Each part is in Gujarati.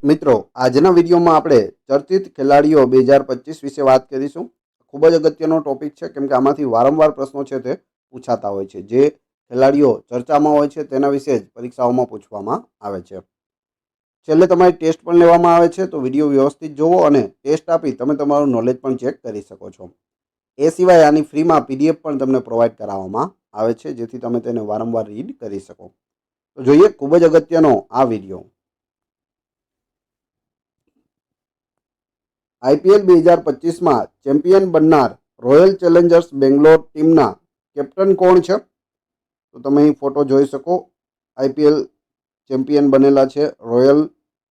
મિત્રો, આજના વિડીયોમાં આપણે ચર્ચિત ખેલાડીઓ 2025 વિશે વાત કરીશું. ખૂબ જ અગત્યનો ટોપિક છે, કેમ કે આમાંથી વારંવાર પ્રશ્નો છે તે પૂછાતા હોય છે. જે ખેલાડીઓ ચર્ચામાં હોય છે તેના વિશે જ પરીક્ષાઓમાં પૂછવામાં આવે છે. છેલ્લે તમારી ટેસ્ટ પણ લેવામાં આવે છે, તો વિડીયો વ્યવસ્થિત જુઓ અને ટેસ્ટ આપી તમે તમારું નોલેજ પણ ચેક કરી શકો છો. એ સિવાય આની ફ્રીમાં PDF પણ તમને પ્રોવાઈડ કરાવવામાં આવે છે, જેથી તમે તેને વારંવાર રીડ કરી શકો. તો જોઈએ ખૂબ જ અગત્યનો આ વિડીયો. IPL 2025માં ચેમ્પિયન બનનાર રોયલ ચેલેન્જર્સ બેંગ્લોર ટીમના કેપ્ટન કોણ છે? તો તમે અહીં ફોટો જોઈ શકો. IPL ચેમ્પિયન બનેલા છે રોયલ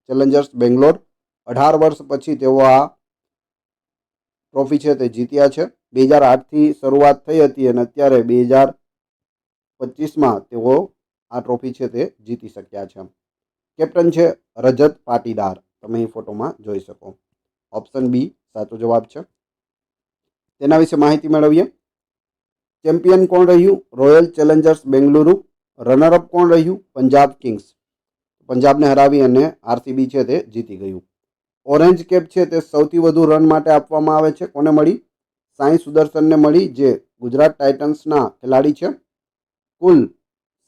ચેલેન્જર્સ બેંગ્લોર. 18 વર્ષ પછી તેઓ આ ટ્રોફી છે તે જીત્યા છે. 2008થી શરૂઆત થઈ હતી અને અત્યારે 2025માં તેઓ આ ટ્રોફી છે તે જીતી શક્યા છે. કેપ્ટન છે રજત પાટીદાર. તમે અહીં ફોટોમાં જોઈ શકો. ઓપ્શન બી સાચો જવાબ છે. તેના વિશે માહિતી મેળવીએ. ચેમ્પિયન કોણ રહ્યું? Royal Challengers Bengaluru. રનરઅપ કોણ રહ્યું? પંજાબ કિંગ્સ. પંજાબને હરાવી અને RCB છે તે જીતી ગયું. ઓરેન્જ કેપ છે તે સૌથી વધુ રન માટે આપવામાં આવે છે. કોને મળી? સાંઈ સુદર્શનને મળી, જે ગુજરાત ટાઇટન્સના ખેલાડી છે. કુલ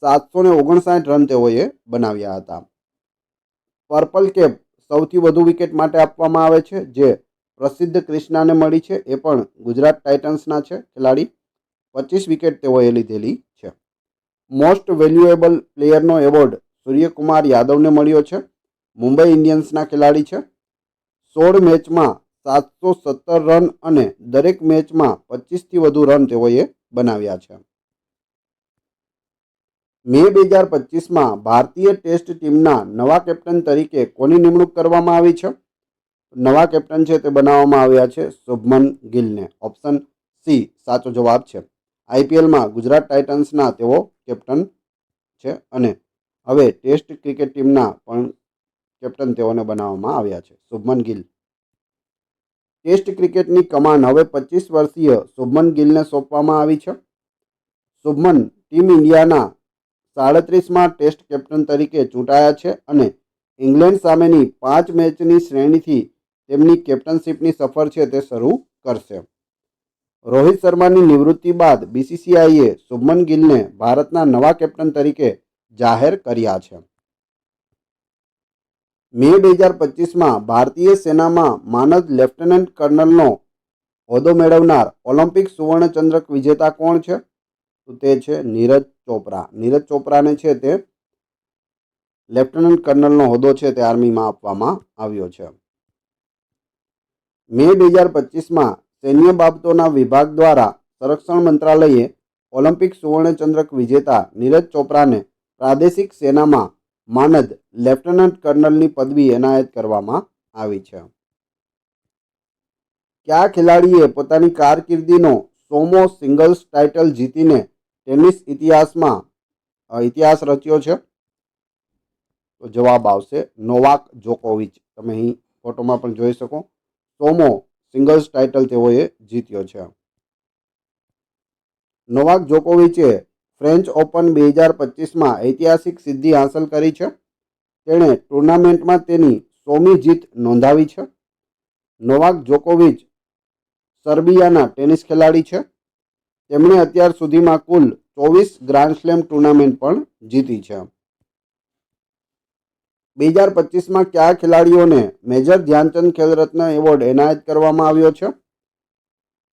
759 રન તેઓએ બનાવ્યા હતા. પર્પલ કેપ સૌથી વધુ વિકેટ માટે આપવામાં આવે છે, જે પ્રસિદ્ધ ક્રિષ્નાને મળી છે. એ પણ ગુજરાત ટાઇટન્સના છે ખેલાડી. 25 વિકેટ તેઓએ લીધેલી છે. મોસ્ટ વેલ્યુએબલ પ્લેયરનો એવોર્ડ સૂર્યકુમાર યાદવને મળ્યો છે. મુંબઈ ઇન્ડિયન્સના ખેલાડી છે. 16 મેચમાં 717 રન અને દરેક મેચમાં 25થી વધુ રન તેઓએ બનાવ્યા છે. મે 2025માં ભારતીય ટેસ્ટ ટીમના નવા કેપ્ટન તરીકે કોની નિમણૂક કરવામાં આવી છે? નવા કેપ્ટન છે તે બનાવવામાં આવ્યા છે શુભમન ગિલને. ઓપ્શન સી સાચો જવાબ છે. IPLમાં ગુજરાત ટાઇટન્સના તેઓ કેપ્ટન છે અને હવે ટેસ્ટ ક્રિકેટ ટીમના પણ કેપ્ટન તેઓને બનાવવામાં આવ્યા છે. શુભમન ગિલ. ટેસ્ટ ક્રિકેટની કમાન હવે 25 વર્ષીય શુભમન ગિલને સોંપવામાં આવી છે. શુભમન ટીમ ઇન્ડિયાના 37માં ટેસ્ટ કેપ્ટન તરીકે ચૂંટાયા છે અને ઇંગ્લેન્ડ સામેની 5 મેચની શ્રેણીથી તેમની કેપ્ટનશીપની સફર છે તે શરૂ કરશે. રોહિત શર્માની નિવૃત્તિ બાદ BCCIએ શુભમન ગિલને ભારતના નવા કેપ્ટન તરીકે જાહેર કર્યા છે. મે 2025માં ભારતીય સેનામાં માનદ લેફ્ટનન્ટ કર્નલનો હોદ્દો મેળવનાર ઓલિમ્પિક સુવર્ણચંદ્રક વિજેતા કોણ છે? તો તે છે નીરજ ચોપરા. નીરજ ચોપરાને છે તે લેફ્ટનન્ટ કર્નલનો હોદ્દો છે તે આર્મીમાં આપવામાં આવ્યો છે. મે 2025માં સૈન્ય બાબતોના વિભાગ દ્વારા સંરક્ષણ મંત્રાલયે ઓલિમ્પિક સુવર્ણચંદ્રક વિજેતા નીરજ ચોપરાને પ્રાદેશિક સેનામાં માનદ લેફ્ટનન્ટ કર્નલની પદવી એનાયત કરવામાં આવી છે. કયા ખેલાડીએ પોતાની કારકિર્દીનો 100મો સિંગલ્સ ટાઇટલ જીતીને ટેનિસ ઇતિહાસ રચ્યો છે? તો જવાબ આવશે નોવાક જોકોવિચ. તમે અહીં ફોટોમાં પણ જોઈ શકો. 100મો સિંગલ્સ ટાઇટલ તેઓએ જીત્યો છે. નોવાક જોકોવિચે ફ્રેન્ચ ઓપન 2025માં ઐતિહાસિક સિદ્ધિ હાંસલ કરી છે. તેણે ટુર્નામેન્ટમાં તેની 100મી જીત નોંધાવી છે. નોવાક જોકોવિચ સર્બિયાના ટેનિસ ખેલાડી છે. તેમણે અત્યાર સુધીમાં કુલ 24 ગ્રાન્ડ સ્લેમ ટુર્નામેન્ટ પણ જીતી છે. 2025માં કયા ખેલાડીઓને મેજર ધ્યાનચંદ ખેલરત્ન એવોર્ડ એનાયત કરવામાં આવ્યો છે?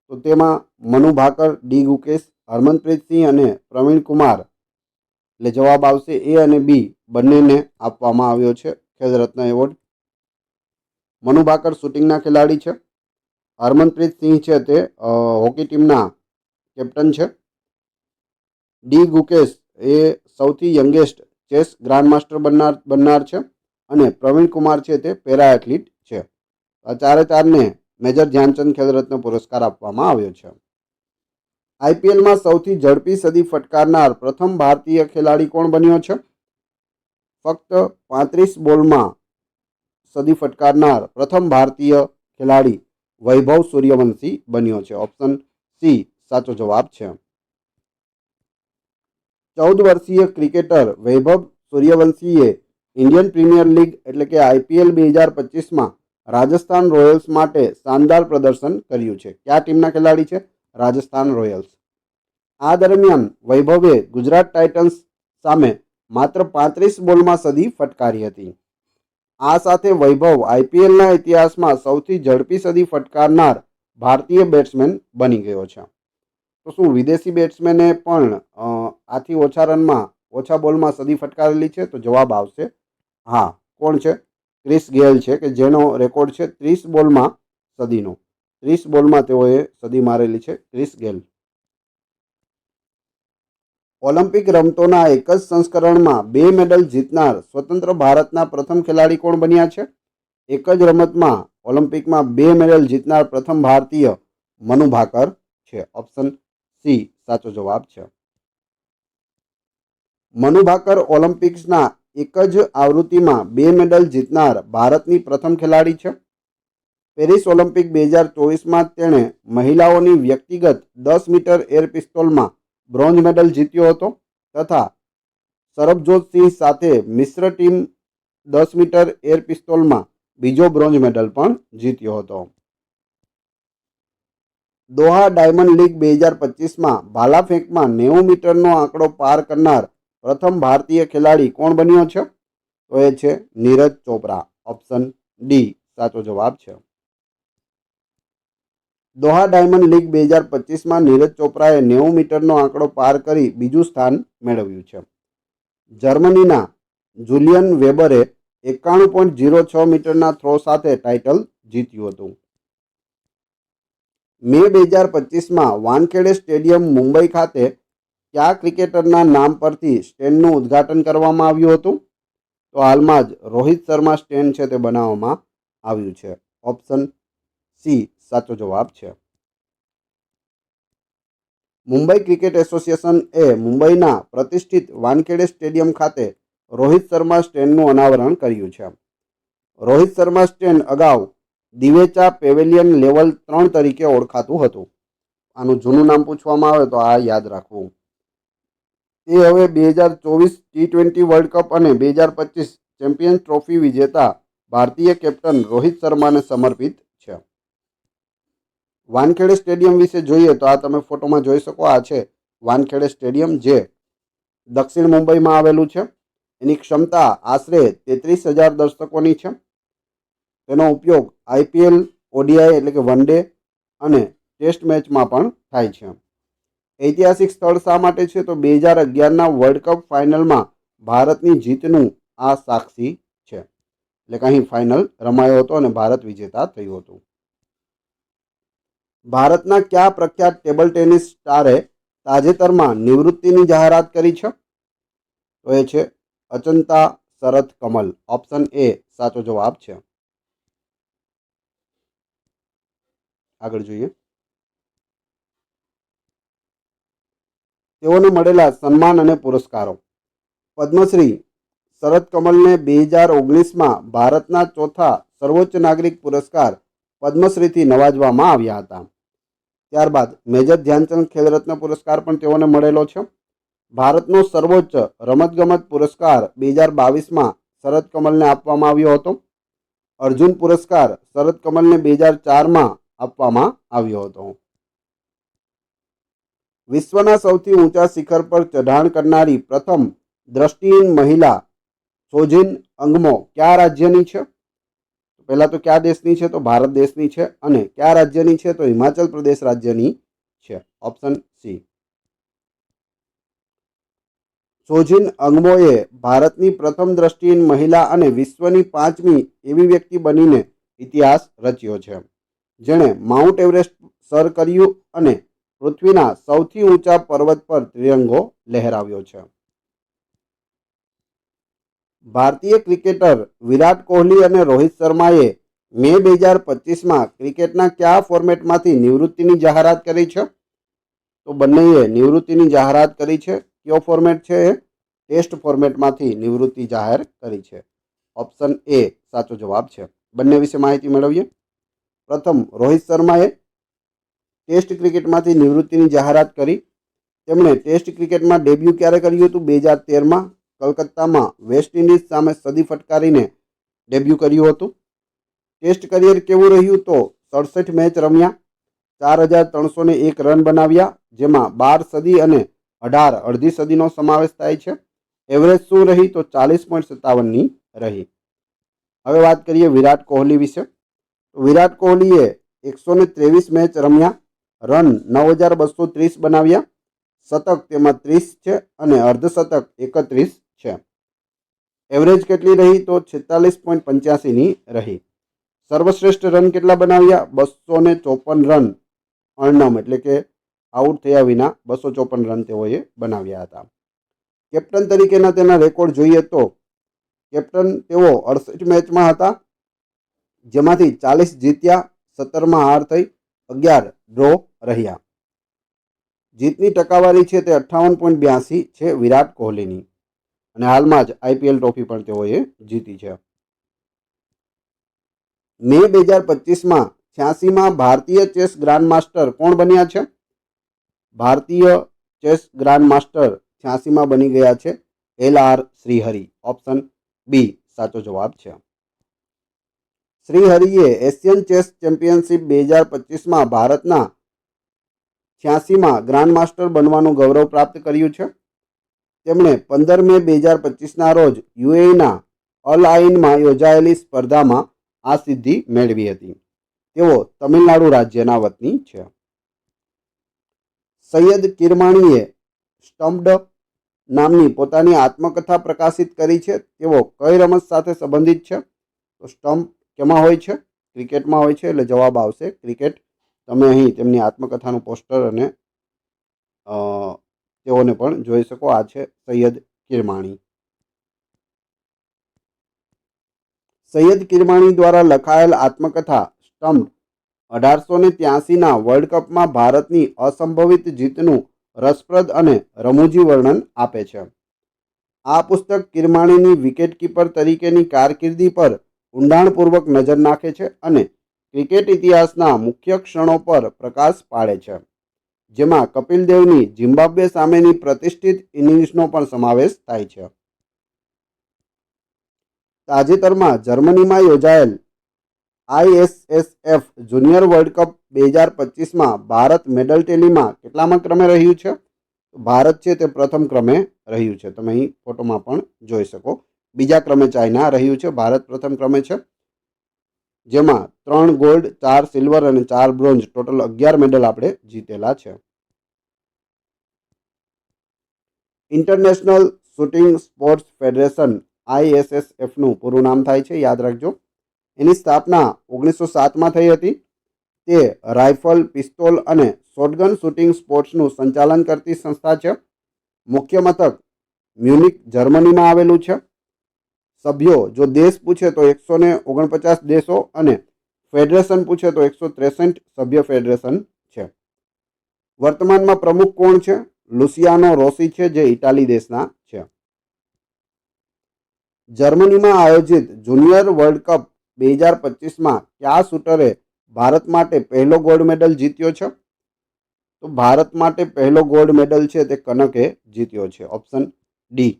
તો તેમાં મનુ ભાકર, ડી ગુકેશ, હરમનપ્રીત સિંહ અને પ્રવીણ કુમાર. એટલે જવાબ આવશે A અને B બંનેને આપવામાં આવ્યો છે ખેલરત્ન એવોર્ડ. મનુ ભાકર શૂટિંગના ખેલાડી છે. હરમનપ્રીત સિંહ છે તે હોકી ટીમના કેપ્ટન છે. ડી ગુકેશ એ સૌથી યંગેસ્ટ ચેસ ગ્રાન્ડમાસ્ટર બનનાર છે અને પ્રવીણ કુમાર છે તે પેરા એથ્લીટ છે. આ ચારને મેજર ધ્યાનચંદ ખેલરત્ન પુરસ્કાર આપવામાં આવ્યો છે. IPLમાં સૌથી ઝડપી સદી ફટકારનાર પ્રથમ ભારતીય ખેલાડી કોણ બન્યો છે? ફક્ત 35 બોલમાં સદી ફટકારનાર પ્રથમ ભારતીય ખેલાડી વૈભવ સૂર્યવંશી બન્યો છે. ઓપ્શન સી સાચો જવાબ છે. 14 વર્ષીય ક્રિકેટર વૈભવ સૂર્યવંશીએ ઇન્ડિયન પ્રીમિયર લીગ એટલે કે IPL 2025માં રાજસ્થાન રોયલ્સ માટે શાનદાર પ્રદર્શન કર્યું છે. કયા ટીમના ખેલાડી છે? રાજસ્થાન રોયલ્સ. આ દરમિયાન વૈભવે ગુજરાત ટાઇટન્સ સામે માત્ર 35 બોલમાં સદી ફટકારી હતી. આ સાથે વૈભવ IPLના ઇતિહાસમાં સૌથી ઝડપી સદી ફટકારનાર ભારતીય બેટ્સમેન બની ગયો છે. તો શું વિદેશી બેટ્સમેને પણ આથી ઓછા રનમાં ઓછા બોલમાં સદી ફટકારેલી છે? તો જવાબ આવશે હા. કોણ છે? ક્રિસ ગેલ છે, કે જેનો રેકોર્ડ છે 30 બોલમાં સદીનો. 30 બોલમાં તેઓએ સદી મારેલી છે, ક્રિસ ગેલ. ઓલિમ્પિક રમતોના એક જ સંસ્કરણમાં 2 મેડલ જીતનાર સ્વતંત્ર ભારતના પ્રથમ ખેલાડી કોણ બન્યા છે? એક જ રમતમાં ઓલિમ્પિકમાં 2 મેડલ જીતનાર પ્રથમ ભારતીય મનુ ભાકર છે. ઓપ્શન સી સાચો જવાબ છે. મનુ ભાકર ઓલિમ્પિક્સના એક જ આવૃત્તિમાં 2 મેડલ જીતનાર ભારતની પ્રથમ ખેલાડી છે. પેરિસ ઓલિમ્પિક 2024માં તેણે મહિલાઓની વ્યક્તિગત 10 મીટર એર પિસ્તોલમાં બ્રોન્ઝ મેડલ જીત્યો હતો તથા સરબજોત સિંહ સાથે મિશ્ર ટીમ 10 મીટર એર પિસ્તોલમાં બીજો બ્રોન્ઝ મેડલ પણ જીત્યો હતો. દોહા ડાયમંડ લીગ 2025માં ભાલા ફેંકમાં 90 મીટરનો આંકડો પાર કરનાર પ્રથમ ભારતીય ખેલાડી કોણ બન્યો છે? તો એ છે નીરજ ચોપરા. ઓપ્શન ડી સાચો જવાબ છે. દોહા ડાયમંડ લીગ 2025માં નીરજ ચોપરાએ 90 મીટરનો આંકડો પાર કરી બીજું સ્થાન મેળવ્યું છે. જર્મનીના જુલિયન વેબરે 91.06 મીટરના થ્રો સાથે ટાઇટલ જીત્યું હતું. મે 2025માં વાનખેડે સ્ટેડિયમ મુંબઈ ખાતે કયા ક્રિકેટરના નામ પરથી સ્ટેન્ડનું ઉદ્ઘાટન કરવામાં આવ્યું હતું? તો હાલમાં જ રોહિત શર્મા સ્ટેન્ડ છે તે બનાવવામાં આવ્યું છે. ઓપ્શન સી સાચો જવાબ છે. મુંબઈ ક્રિકેટ એસોસિએશન એ મુંબઈના પ્રતિષ્ઠિત વાનખેડે સ્ટેડિયમ ખાતે રોહિત શર્મા સ્ટેન્ડનું અનાવરણ કર્યું છે. રોહિત શર્મા સ્ટેન્ડ અગાઉ દિવેચા પેવેલિયન લેવલ 3 તરીકે ઓળખાતું હતું. આનું જૂનું નામ પૂછવામાં આવે તો આ યાદ રાખવું. તે હવે 2024 T20 વર્લ્ડ કપ અને 2025 ચેમ્પિયન્સ ટ્રોફી વિજેતા ભારતીય કેપ્ટન રોહિત શર્માને સમર્પિત છે. વાનખેડે સ્ટેડિયમ વિશે જોઈએ તો આ તમે ફોટોમાં જોઈ શકો. આ છે વાનખેડે સ્ટેડિયમ, જે દક્ષિણ મુંબઈમાં આવેલું છે. એની ક્ષમતા આશરે 33,000 દર્શકોની છે. તેનો ઉપયોગ IPL, ODI એટલે કે વન ડે અને ટેસ્ટ મેચમાં પણ થાય છે. ઐતિહાસિક સ્થળ શા માટે છે? તો 2011ના વર્લ્ડ કપ ફાઇનલમાં ભારતની જીતનું આ સાક્ષી છે. એટલે કે અહીં ફાઇનલ રમાયો હતો અને ભારત વિજેતા થયું હતું. ભારતના કયા પ્રખ્યાત ટેબલ ટેનિસ સ્ટારે તાજેતરમાં નિવૃત્તિની જાહેરાત કરી છે? તો એ છે અચંતા શરથ કમલ. ઓપ્શન એ સાચો જવાબ છે. આગળ જોઈએ. તેઓને મળેલા સન્માન અને પુરસ્કારો. પદ્મશ્રી શરથ કમલને 2019માં ભારતના ચોથા સર્વોચ્ચ નાગરિક પુરસ્કાર પદ્મશ્રીથી નવાજવામાં આવ્યા હતા. ત્યારબાદ મેજર ધ્યાનચંદ ખેલરત્ન પુરસ્કાર પણ તેઓને મળેલો છે. ભારતનો સર્વોચ્ચ રમતગમત પુરસ્કાર 2022માં શરથ કમલને આપવામાં આવ્યો હતો. અર્જુન પુરસ્કાર શરથ કમલને 2004માં આપવામાં આવ્યો હતો. વિશ્વના સૌથી ઊંચા શિખર પર ચઢાણ કરનારી પ્રથમ દ્રષ્ટિહીન મહિલા સોજિન અંગમો કયા રાજ્યની છે? પહેલા તો કયા દેશની છે? તો ભારત દેશની છે. અને કયા રાજ્યની છે? તો હિમાચલ પ્રદેશ રાજ્યની છે. Option C. સોજિન અંગમોએ ભારતની પ્રથમ દ્રષ્ટિહીન મહિલા અને વિશ્વની 5મી એવી વ્યક્તિ બનીને ઇતિહાસ રચ્યો છે, જેણે માઉન્ટ એવરેસ્ટ સર કર્યું અને પૃથ્વીના સૌથી ઊંચા પર્વત પર ત્રિરંગો લહેરાવ્યો છે. ભારતીય ક્રિકેટર વિરાટ કોહલી અને રોહિત શર્માએ મે 2025માં ક્રિકેટના કયા ફોર્મેટમાંથી નિવૃત્તિની જાહેરાત કરી છે? તો બંનેએ નિવૃત્તિની જાહેરાત કરી છે. કયો ફોર્મેટ છે? એ ટેસ્ટ ફોર્મેટમાંથી નિવૃત્તિ જાહેર કરી છે. ઓપ્શન એ સાચો જવાબ છે. બંને વિશે માહિતી મેળવીએ. પ્રથમ, રોહિત શર્માએ ટેસ્ટ ક્રિકેટમાંથી નિવૃત્તિની જાહેરાત કરી. તેમણે ટેસ્ટ ક્રિકેટમાં ડેબ્યુ ક્યારે કર્યું હતું? 2013માં. કલકત્તામાં વેસ્ટ ઇન્ડિઝ સામે સદી ફટકારીને ડેબ્યુ કર્યું હતું. ટેસ્ટ કરિયર કેવું રહ્યું? તો 67 મેચ રમ્યા, 4301 રન બનાવ્યા, જેમાં 12 સદી અને 18 અડધી સદીનો સમાવેશ થાય છે. એવરેજ શું રહી? તો 40.57ની રહી. હવે વાત કરીએ વિરાટ કોહલી વિશે. વિરાટ કોહલીએ 123 મેચ રમ્યા, રન 9230 બનાવ્યા, શતક તેમાં 30 છે અને અર્ધશતક 31 છે. એવરેજ કેટલી રહી? તો 46.85ની રહી. સર્વશ્રેષ્ઠ રન કેટલા બનાવ્યા? 254 રન અર્ણમ એટલે કે આઉટ થયા વિના 254 રન તેઓએ બનાવ્યા હતા. કેપ્ટન તરીકેના તેના રેકોર્ડ જોઈએ તો કેપ્ટન તેઓ 68 મેચમાં હતા, જેમાંથી 40 જીત્યા, 17માં હાર થઈ, 11 ડ્રો રહ્યા. જીતની ટકાવારી છે તે 58.82 છે વિરાટ કોહલીની, અને હાલમાં જ IPL ટ્રોફી પણ તેઓએ જીતી છે. મે 2025માં 86માં ભારતીય ચેસ ગ્રાન્ડ માસ્ટર કોણ બન્યા છે? ભારતીય ચેસ ગ્રાન્ડ માસ્ટર 86માં બની ગયા છે LR શ્રીહરિ. ઓપ્શન બી સાચો જવાબ છે. શ્રીહરિએ એશિયન ચેસ ચેમ્પિયનશિપ 2025માં ભારતના 86માં ગ્રાન્ડ માસ્ટર બનવાનું ગૌરવ પ્રાપ્ત કર્યું છે. તેમણે 15 મે 2025ના રોજ UAEના અલ આઇનમાં યોજાયેલી સ્પર્ધામાં આ સિદ્ધિ મેળવી હતી. તેઓ તમિલનાડુ રાજ્યના વતની છે. સૈયદ કિરમાણીએ સ્ટમ્પ્ડ નામની પોતાની આત્મકથા પ્રકાશિત કરી છે. તેઓ કઈ રમત સાથે સંબંધિત છે? તો સ્ટમ્પ કેમાં હોય છે? ક્રિકેટમાં હોય છે, એટલે જવાબ આવશે ક્રિકેટ. તમે અહીં તેમની આત્મકથાનું પોસ્ટર અને તેઓને પણ જોઈ શકો. આ છે સૈયદ કિરમાણી. સૈયદ કિરમાણી દ્વારા લખાયેલ આત્મકથા સ્ટમ્પ્ડ 1883ના વર્લ્ડ કપમાં ભારતની અસંભવિત જીતનું રસપ્રદ અને રમૂજી વર્ણન આપે છે. આ પુસ્તક કિરમાણીની વિકેટકીપર તરીકેની કારકિર્દી પર ઊંડાણપૂર્વક નજર નાખે છે અને ક્રિકેટ ઇતિહાસના મુખ્ય ક્ષણો પર પ્રકાશ પાડે છે, જેમાં કપિલ દેવની ઝિમ્બાબ્વે સામેની પ્રતિષ્ઠિત ઇનિંગ્સનો પણ સમાવેશ થાય છે. તાજેતરમાં જર્મનીમાં યોજાયેલ ISSF જુનિયર વર્લ્ડ કપ 2025માં ભારત મેડલ ટેલીમાં કેટલામાં ક્રમે રહ્યું છે? ભારત છે તે પ્રથમ ક્રમે રહ્યું છે. તમે અહીં ફોટોમાં પણ જોઈ શકો. બીજા ક્રમે ચાઇના રહ્યું છે. ભારત પ્રથમ ક્રમે છે, જેમાં 3 ગોલ્ડ, 4 સિલ્વર અને 4 બ્રોન્ઝ, ટોટલ 11 મેડલ આપણે જીતેલા છે. ઇન્ટરનેશનલ શૂટિંગ સ્પોર્ટ્સ ફેડરેશન ISSFનું પૂરું નામ થાય છે, યાદ રાખજો. એની સ્થાપના 1907માં થઈ હતી. તે રાઇફલ, પિસ્તોલ અને શોટગન શૂટિંગ સ્પોર્ટ્સનું સંચાલન કરતી સંસ્થા છે. મુખ્ય મથક મ્યુનિક, જર્મનીમાં આવેલું છે. સભ્યો જો દેશ પૂછે તો 149 દેશો અને ફેડરેશન પૂછે તો 163 સભ્ય ફેડરેશન છે. વર્તમાનમાં પ્રમુખ કોણ છે? લુસિયાનો રોસી છે, જે ઇટાલી દેશના છે. જર્મનીમાં આયોજિત જુનિયર વર્લ્ડ કપ 2025માં કયા શૂટરે ભારત માટે પહેલો ગોલ્ડ મેડલ જીત્યો છે? તો ભારત માટે પહેલો ગોલ્ડ મેડલ છે તે કનકે જીત્યો છે. Option D.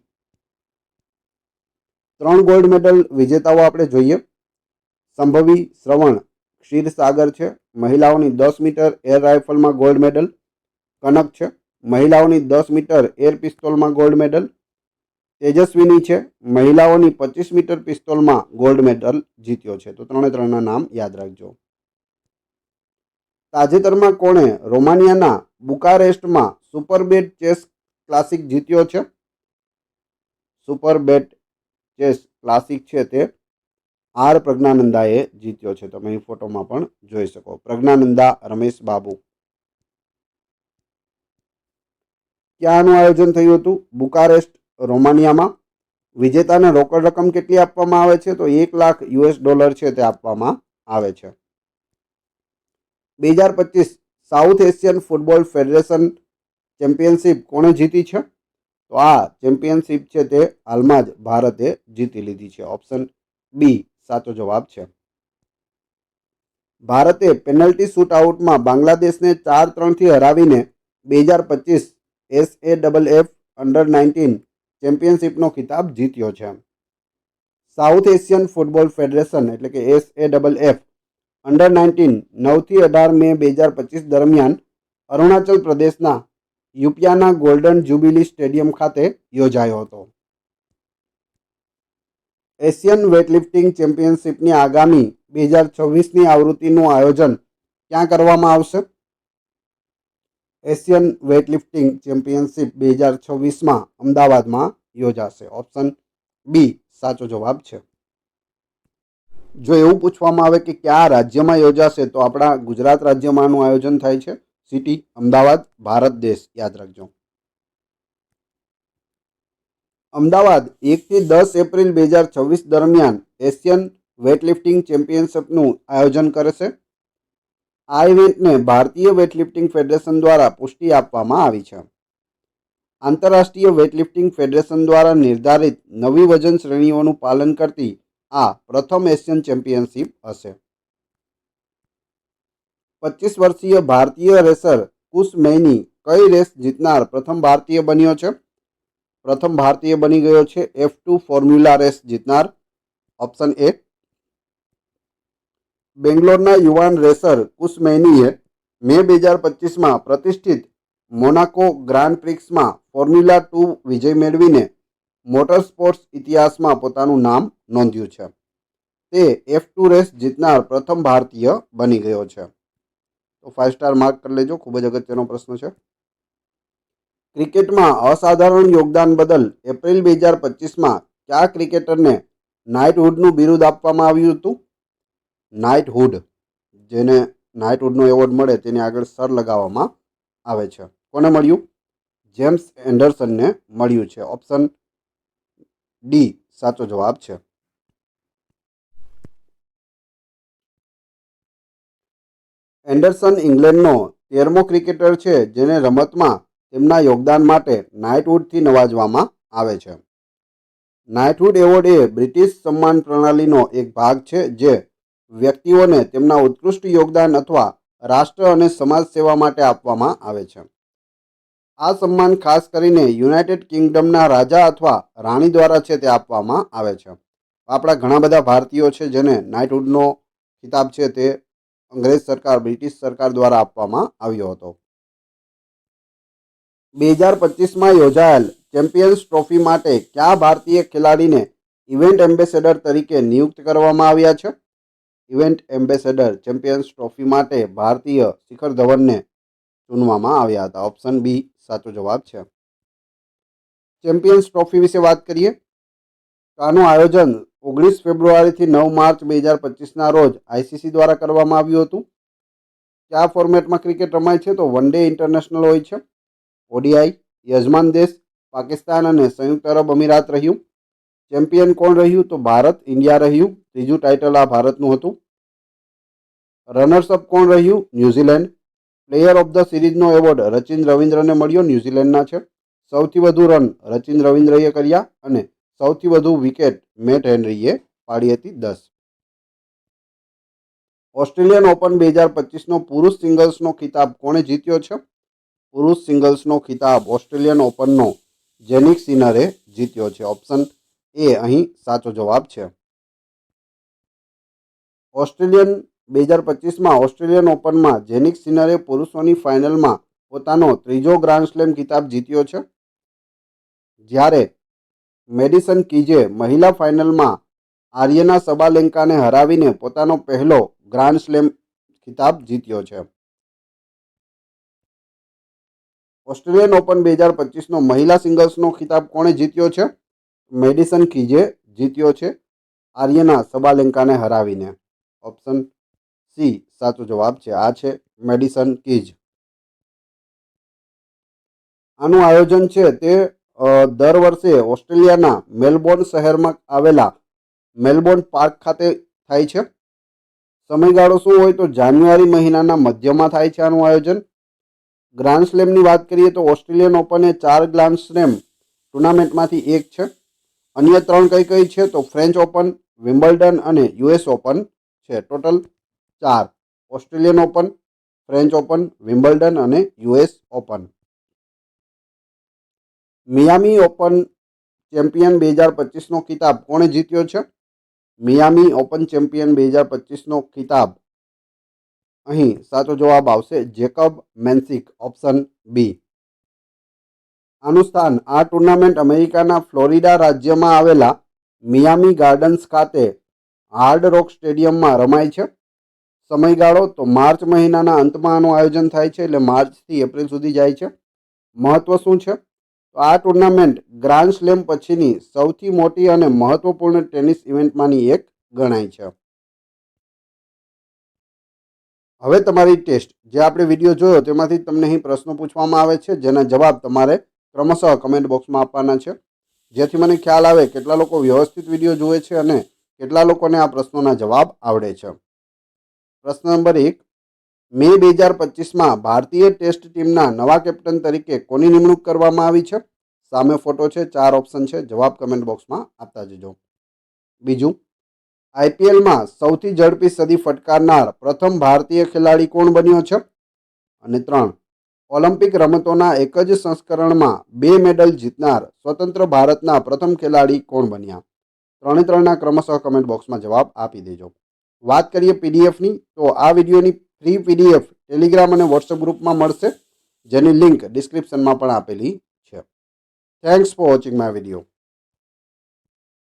3 ગોલ્ડ મેડલ વિજેતાઓ આપણે જોઈએ. સંભવી શ્રવણ ક્ષીરસાગર છે, મહિલાઓની 10 મીટર એર રાઇફલમાં ગોલ્ડ મેડલ. કનક છે, મહિલાઓની 10 મીટર એર પિસ્તોલમાં ગોલ્ડ મેડલ. તેજસ્વીની છે, મહિલાઓની 25 મીટર પિસ્તોલમાં ગોલ્ડ મેડલ જીત્યો છે. તો 3 નામ યાદ રાખજો. તાજેતરમાં કોણે રોમાનિયાના બુકારેસ્ટમાં સુપરબેટ ચેસ ક્લાસિક જીત્યો છે? સુપરબેટ ચેસ ક્લાસિક છે તે આર પ્રજ્ઞાનંદાએ જીત્યો છે. તમે અહીં ફોટોમાં પણ જોઈ શકો. પ્રજ્ઞાનંદા રમેશ બાબુ. ક્યાંનું આયોજન થયું હતું? બુકારેસ્ટ, રોમાનિયામાં. વિજેતાને રોકડ રકમ કેટલી આપવામાં આવે છે? તો $1,00,000 છે તે આપવામાં આવે છે. 2025 south Asian football federation championship કોણે જીતી છે? તો આ ચેમ્પિયનશિપ છે તે હાલમાં જ ભારતે જીતી લીધી છે. ઓપ્શન બી સાચો જવાબ છે. ભારતે પેનલ્ટી શૂટઆઉટમાં બાંગ્લાદેશને 4-3થી હરાવીને 2025 SAFF અંડર 19 ચેમ્પિયનશિપનો ખિતાબ જીત્યો છે. સાઉથ એશિયન ફૂટબોલ ફેડરેશન એટલે કે SAFF અંડર-19 9થી 18 મે 2025 દરમિયાન અરુણાચલ પ્રદેશના યુપિયાના ગોલ્ડન જ્યુબિલી સ્ટેડિયમ ખાતે યોજાયો હતો. એશિયન વેઇટલિફ્ટિંગ ચેમ્પિયનશિપની આગામી 2026ની આવૃત્તિનું આયોજન ક્યાં કરવામાં આવશે? એશિયન વેઇટલિફ્ટિંગ ચેમ્પિયનશિપ 2026માં અમદાવાદમાં યોજાશે. ઓપ્શન બી સાચો જવાબ છે. જો એવું પૂછવામાં આવે કે કયા રાજ્યમાં યોજાશે તો આપણા ગુજરાત રાજ્યમાં આનું આયોજન થાય છે. સિટી અમદાવાદ, ભારત દેશ, યાદ રાખજો. અમદાવાદ 1થી 10 એપ્રિલ 2026 દરમિયાન એશિયન વેઇટલિફ્ટિંગ ચેમ્પિયનશિપનું આયોજન કરશે. આ ઇવેન્ટને ભારતીય વેઇટલિફ્ટિંગ ફેડરેશન દ્વારા પુષ્ટિ આપવામાં આવી છે. આંતરરાષ્ટ્રીય વેઇટલિફ્ટિંગ ફેડરેશન દ્વારા નિર્ધારિત નવી વજન શ્રેણીઓનું પાલન કરતી આ પ્રથમ એશિયન ચેમ્પિયનશિપ હશે. 25 વર્ષીય ભારતીય રેસર કુશ મૈની કઈ રેસ જીતનાર પ્રથમ ભારતીય બન્યો છે? પ્રથમ ભારતીય બની ગયો છે F2 ફોર્મ્યુલા રેસ જીતનાર. Option A. બેંગ્લોરના યુવાન રેસર કુશ મૈનીએ મે 2025માં પ્રતિષ્ઠિત મોનાકો ગ્રાન્ડ પ્રિક્સમાં ફોર્મ્યુલા 2 વિજય મેળવીને મોટર સ્પોર્ટ્સ ઇતિહાસમાં પોતાનું નામ નોંધ્યું છે. તે F2 રેસ જીતનાર પ્રથમ ભારતીય બની ગયો છે. તો 5 સ્ટાર માર્ક કરી લેજો, ખૂબ જ અગત્યનો પ્રશ્ન છે. ક્રિકેટમાં અસાધારણ યોગદાન બદલ એપ્રિલ 2025માં કયા ક્રિકેટરને નાઇટહુડનું બિરુદ આપવામાં આવ્યું હતું? નાઇટહુડ, જેને નાઇટહુડનો એવોર્ડ મળે તેની આગળ સર લગાવવામાં આવે છે. કોને મળ્યું? જેમ્સ એન્ડરસનને મળ્યું છે. ઓપ્શન ડી સાચો જવાબ છે. એન્ડરસન ઇંગ્લેન્ડનો 13મો ક્રિકેટર છે જેને રમતમાં તેમના યોગદાન માટે નાઇટહુડથી નવાજવામાં આવે છે. નાઇટહુડ એવોર્ડ એ બ્રિટિશ સન્માન પ્રણાલીનો એક ભાગ છે જે વ્યક્તિઓને તેમના ઉત્કૃષ્ટ યોગદાન અથવા રાષ્ટ્ર અને સમાજ સેવા માટે આપવામાં આવે છે. આ સન્માન ખાસ કરીને યુનાઇટેડ કિંગડમના રાજા અથવા રાણી દ્વારા છે તે આપવામાં આવે છે. આપણા ઘણા બધા ભારતીયો છે જેને નાઇટહુડનો ખિતાબ છે તે અંગ્રેજ સરકાર, બ્રિટિશ સરકાર દ્વારા આપવામાં આવ્યો હતો. 2025માં યોજાયેલ ચેમ્પિયન્સ ટ્રોફી માટે કયા ભારતીય ખેલાડીને ઇવેન્ટ એમ્બેસેડર તરીકે નિયુક્ત કરવામાં આવ્યા છે? ઇવેન્ટ એમ્બેસેડર ચેમ્પિયન્સ ટ્રોફી માટે ભારતીય શિખર ધવનને ચૂનવામાં આવ્યા હતા. ઓપ્શન બી સાચો જવાબ છે. ચેમ્પિયન્સ ટ્રોફી વિશે વાત કરીએ તો આનું આયોજન 19 ફેબ્રુઆરીથી 9 માર્ચ 2025ના રોજ ICC દ્વારા કરવામાં આવ્યું હતું. કયા ફોર્મેટમાં ક્રિકેટ રમાય છે? તો વન ડે ઇન્ટરનેશનલ હોય છે. ODI યજમાન દેશ પાકિસ્તાન અને સંયુક્ત અરબ અમીરાત રહ્યું. ચેમ્પિયન કોણ રહ્યું? તો ભારત, ઇન્ડિયા રહ્યું. ત્રીજું ટાઇટલ આ ભારતનું હતું. રનર્સઅપ કોણ રહ્યું? ન્યૂઝીલેન્ડ. પ્લેયર ઓફ ધ સિરીઝનો એવોર્ડ રચિન રવિન્દ્રને મળ્યો, ન્યૂઝીલેન્ડના છે. સૌથી વધુ રન રચિન રવિન્દ્રએ કર્યા અને સૌથી વધુ વિકેટ મેટ હેનરીએ પાડી હતી, 10. ઓસ્ટ્રેલિયન ઓપન 2025નો પુરુષ સિંગલ્સનો ખિતાબ કોણે જીત્યો છે? પુરુષ સિંગલ્સનો ખિતાબ ઓસ્ટ્રેલિયન ઓપનનો જેનિક સિનરે જીત્યો છે. ઓપ્શન એ અહીં સાચો જવાબ છે. ઓસ્ટ્રેલિયન 2025માં ઓસ્ટ્રેલિયન ઓપનમાં જેનિક સિનરે પુરુષોની ફાઇનલમાં પોતાનો ત્રીજો ગ્રાન્ડ સ્લેમ ખિતાબ જીત્યો છે, જ્યારે મેડિસન કીઝે મહિલા ફાઇનલમાં આર્યના સબાલેન્કાને હરાવીને પોતાનો પહેલો ગ્રાન્ડ સ્લેમ ખિતાબ જીત્યો છે. ઓસ્ટ્રેલિયન ઓપન 2025નો મહિલા સિંગલ્સનો ખિતાબ કોણે જીત્યો છે? મેડિસન કીઝે જીત્યો છે, આર્યના સબાલેન્કાને હરાવીને. ઓપ્શન સી સાચો જવાબ છે. આ છે મેડિસન કીઝ. આનું આયોજન છે તે દર વર્ષે ઓસ્ટ્રેલિયાના મેલબોર્ન શહેરમાં આવેલા મેલબોર્ન પાર્ક ખાતે થાય છે. સમયગાળો શું હોય? તો જાન્યુઆરી મહિનાના મધ્યમાં થાય છે આનું આયોજન. ગ્રાન્ડ સ્લેમની વાત કરીએ તો ઓસ્ટ્રેલિયન ઓપન એ 4 ગ્રાન્ડ સ્લેમ ટુર્નામેન્ટમાંથી એક છે. અન્ય 3 કઈ કઈ છે? તો ફ્રેન્ચ ઓપન, વિમ્બલ્ડન અને US ઓપન છે. Total 4: Australian open, French open, Wimbledon અને US open. Miami open champion 2025નો ખિતાબ કોણે જીત્યો છે? મિયામી ઓપન ચેમ્પિયન 2025નો ખિતાબ અહીં સાચો જવાબ આવશે જેકબ મેન્સિક, ઓપ્શન બી. આનું સ્થાન આ ટુર્નામેન્ટ અમેરિકાના ફ્લોરિડા રાજ્યમાં આવેલા મિયામી ગાર્ડન્સ ખાતે હાર્ડ રોક સ્ટેડિયમમાં રમાય છે. સમયગાળો તો માર્ચ મહિનાના અંતમાં આનું આયોજન થાય છે, એટલે માર્ચથી એપ્રિલ સુધી જાય છે. મહત્વ શું છે? તો આ ટુર્નામેન્ટ ગ્રાન્ડ સ્લેમ પછીની સૌથી મોટી અને મહત્વપૂર્ણ ટેનિસ ઇવેન્ટમાંની એક ગણાય છે. હવે તમારી ટેસ્ટ, જે આપણે વિડીયો જોયો તેમાંથી તમને અહીં પ્રશ્નો પૂછવામાં આવે છે, જેના જવાબ તમારે ક્રમશઃ કમેન્ટ બોક્સમાં આપવાના છે, જેથી મને ખ્યાલ આવે કેટલા લોકો વ્યવસ્થિત વિડીયો જુએ છે અને કેટલા લોકોને આ પ્રશ્નોના જવાબ આવડે છે. પ્રશ્ન નંબર 1, મે 2025માં ભારતીય ટેસ્ટ ટીમના નવા કેપ્ટન તરીકે કોની નિમણૂક કરવામાં આવી છે? સામે ફોટો છે, 4 ઓપ્શન છે, જવાબ કમેન્ટ બોક્સમાં આપતા જજો. બીજું, આઈપીએલમાં સૌથી ઝડપી સદી ફટકારનાર પ્રથમ ભારતીય ખેલાડી કોણ બન્યો છે? અને 3, ઓલિમ્પિક રમતોના એક જ સંસ્કરણમાં 2 મેડલ જીતનાર સ્વતંત્ર ભારતના પ્રથમ ખેલાડી કોણ બન્યા? 3 ક્રમશઃ કમેન્ટ બોક્સમાં જવાબ આપી દેજો. વાત કરીએ પીડીએફની, તો આ વિડીયોની ફ્રી પીડીએફ ટેલિગ્રામ અને વોટ્સએપ ગ્રુપમાં મળશે, જેની લિંક ડિસ્ક્રિપ્શનમાં પણ આપેલી છે. Thanks for watching my video.